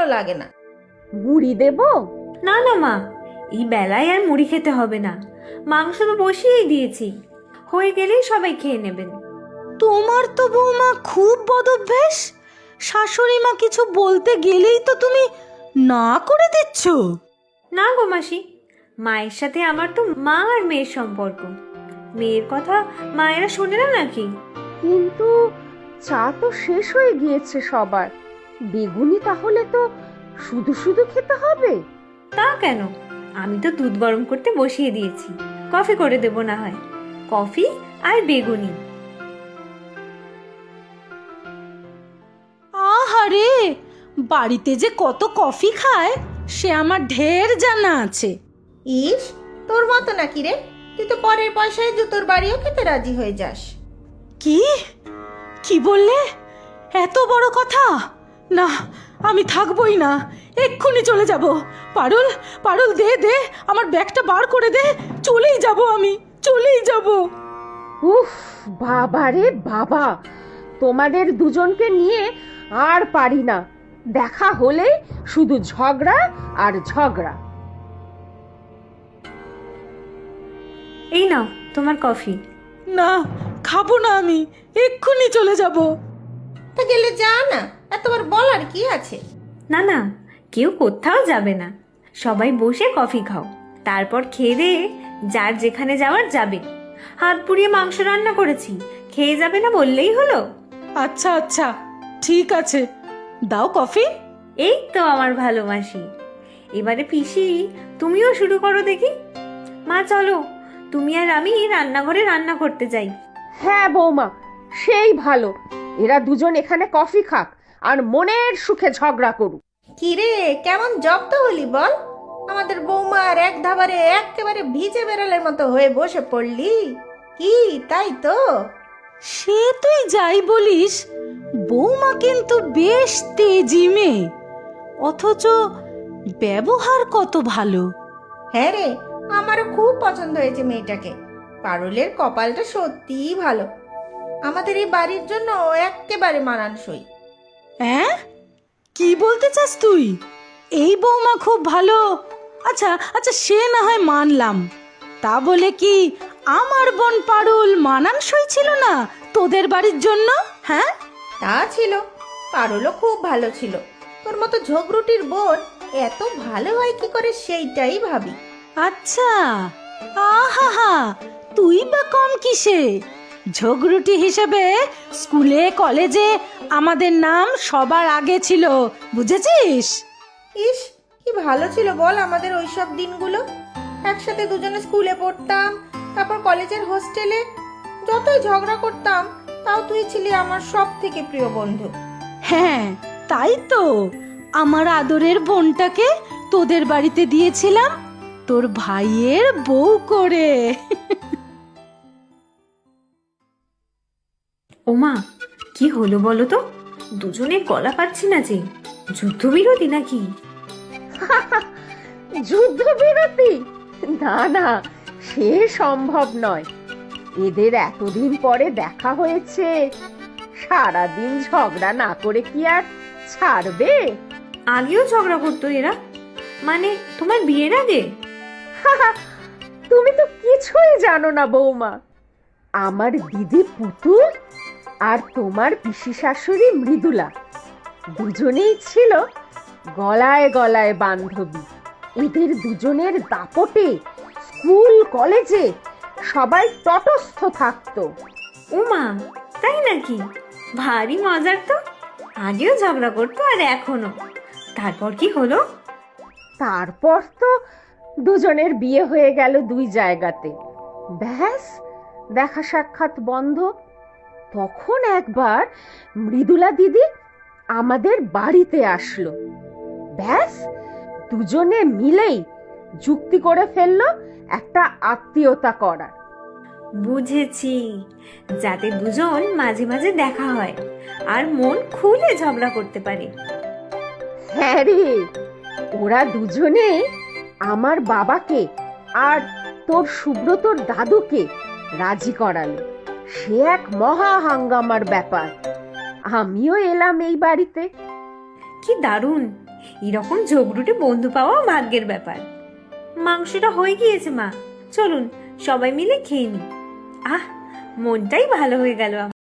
ভালো লাগে না। মুড়ি দেব? না না মা, এই বেলায় আর মুড়ি খেতে হবে না, মাংস তো বসিয়েই দিয়েছি, হয়ে গেলেই সবাই খেয়ে নেবেন। তোমার তো বৌমা খুব বদভ্যাস, শাশুড়ি মা কিছু বলতে গেলেই তো তুমি না করে দিচ্ছ। না গো মাসি, মায়ের সাথে আমার তো মা আর মেয়ের সম্পর্ক, মেয়ের কথা মায়েরা শোনে না নাকি? কিন্তু চা তো শেষ হয়ে গিয়েছে সবার, বেগুনি তাহলে তো শুধু শুধু খেতে হবে। তা কেন, আমি তো দুধ গরম করতে বসিয়ে দিয়েছি, কফি করে দেবো না হয়, কফি আর বেগুনি। আহারে, বাড়িতে যে কত কফি খায় সে আমার ঢের জানা আছে। ইস, তোর মতো নাকি রে, তুই তো পরের পয়সায় জুতোর বাড়িও খেতে রাজি হয়ে যাস। কি কি বললে? এত বড় কথা? না, আমি থাকবই না, এক্ষুনি চলে যাব। পারুল, পারুল, দে দে, আমার ব্যাগটা বার করে দে, চলেই যাব, আমি চলেই যাব। উফ, বাবা রে বাবা, তোমাদের দুজনকে নিয়ে আর পারি না, দেখা হলেই শুধু ঝগড়া আর ঝগড়া। এই নাও তোমার কফি। না, খাবো না, আমি এক্ষুনি চলে যাব। তা গেলে যা না, এতবার বলার কি আছে? না না, কেউ কোথাও যাবে না, সবাই বসে কফি খাও, তারপর খেয়ে দিয়ে যার যেখানে যাওয়ার যাবে। হাত পুড়িয়ে মাংস রান্না করেছি, খেয়ে যাবে না বললেই হলো। আচ্ছা আচ্ছা, ঠিক আছে, দাও কফি। এই তো আমার ভালোবাসি। এবারে পিসি, তুমিও শুরু করো দেখি। মা চলো, তুমি আর আমি রান্নাঘরে রান্না করতে যাই। হ্যাঁ বৌমা, সেই ভালো, এরা দুজন এখানে কফি খাক আর মনের সুখে ঝগড়া করুক। কি রে, কেমন জব্দ হলি বল? আমাদের বৌমার এক ধাবারে একেবারে ভিজে বেড়ালের মতো হয়ে বসে পড়লি। কি তাই তো? সে তুই যাই বলিস, বৌমা কিন্তু বেশ তেজি মেয়ে, অথচ ব্যবহার কত ভালো। হ্যাঁ রে, আমারও খুব পছন্দ হয়েছে মেয়েটাকে। পারুলের কপালটা সত্যিই ভালো, আমাদের এই বাড়ির জন্য একেবারে মানানসই। হ্যাঁ, কি বলতে চাস তুই? এই বৌমা খুব ভালো? আচ্ছা আচ্ছা, সে না হয় মানলাম, তা বলে কি আমার বোন পারুল মানানসই ছিল না তোদের বাড়ির জন্য? হ্যাঁ, তা ছিল, পারুলও খুব ভালো ছিল। তোর মতো ঝগড়ুটির বোন এত ভালো হয় কি করে সেইটাই ভাবি। আচ্ছা, আহা, তুই বা কম কিসে? ঝগড়ুটি হিসেবে স্কুলে কলেজে আমাদের নাম সবার আগে ছিল, বুঝেছিস? ইস, কি ভালো ছিল বল আমাদের ওইসব দিনগুলো। একসাথে দুজনে স্কুলে পড়তাম, তারপর কলেজের হোস্টেলে। যতই ঝগড়া করতাম, তাও তুই ছিলি আমার সব থেকে প্রিয় বন্ধু। হ্যাঁ, তাই তো আমার আদরের বোনটাকে তোদের বাড়িতে দিয়েছিলাম তোর ভাইয়ের বউ করে। ওমা, কি হলো বলো তো? দুজনে গলা পাচ্ছি না যে, যুদ্ধবিরতি নাকি? যুদ্ধবিরতি? না না, সে সম্ভব নয়। এদের এতদিন পরে দেখা হয়েছে, সারাদিন ঝগড়া না করে কি আর ছাড়বে? আগেও ঝগড়া করতো এরা, মানে তোমার বিয়ের আগে? তুমি তো কিছুই জানো না বৌমা। আমার দিদি পুতুল আর তোমার পিসি শাশুড়ি মৃদুলা দুজনেই ছিল গলায় গলায় বান্ধবী। এদের দুজনের দাপটে স্কুল কলেজে সবাই তটস্থ থাকতো। ওমা, তাই নাকি? ভারী মজার তো। আগেও ঝগড়া করতো আর এখনো। তারপর কি হলো? তারপর তো দুজনের বিয়ে হয়ে গেল দুই জায়গাতে, ব্যাস দেখা সাক্ষাৎ বন্ধ। তখন একবার মৃদুলা দিদি আমাদের বাড়িতে আসলো, ব্যাস দুজনে মিলেই যুক্তি করে ফেললো একটা আত্মীয়তা করার। বুঝেছি, যাতে দুজন মাঝে মাঝে দেখা হয় আর মন খুলে ঝগড়া করতে পারে। হ্যাঁ রে, ওরা দুজনে আমার বাবাকে আর তোর সুব্রতর দাদুকে রাজি করালো। সে এক মহা হাঙ্গামার ব্যাপার। আমিও এলাম এই বাড়িতে। কি দারুণ! এরকম ঝগড়ুটে বন্ধু পাওয়াও ভাগ্যের ব্যাপার। মাংসটা হয়ে গিয়েছে মা, চলুন সবাই মিলে খেয়ে নি। আহ, মনটাই ভালো হয়ে গেল।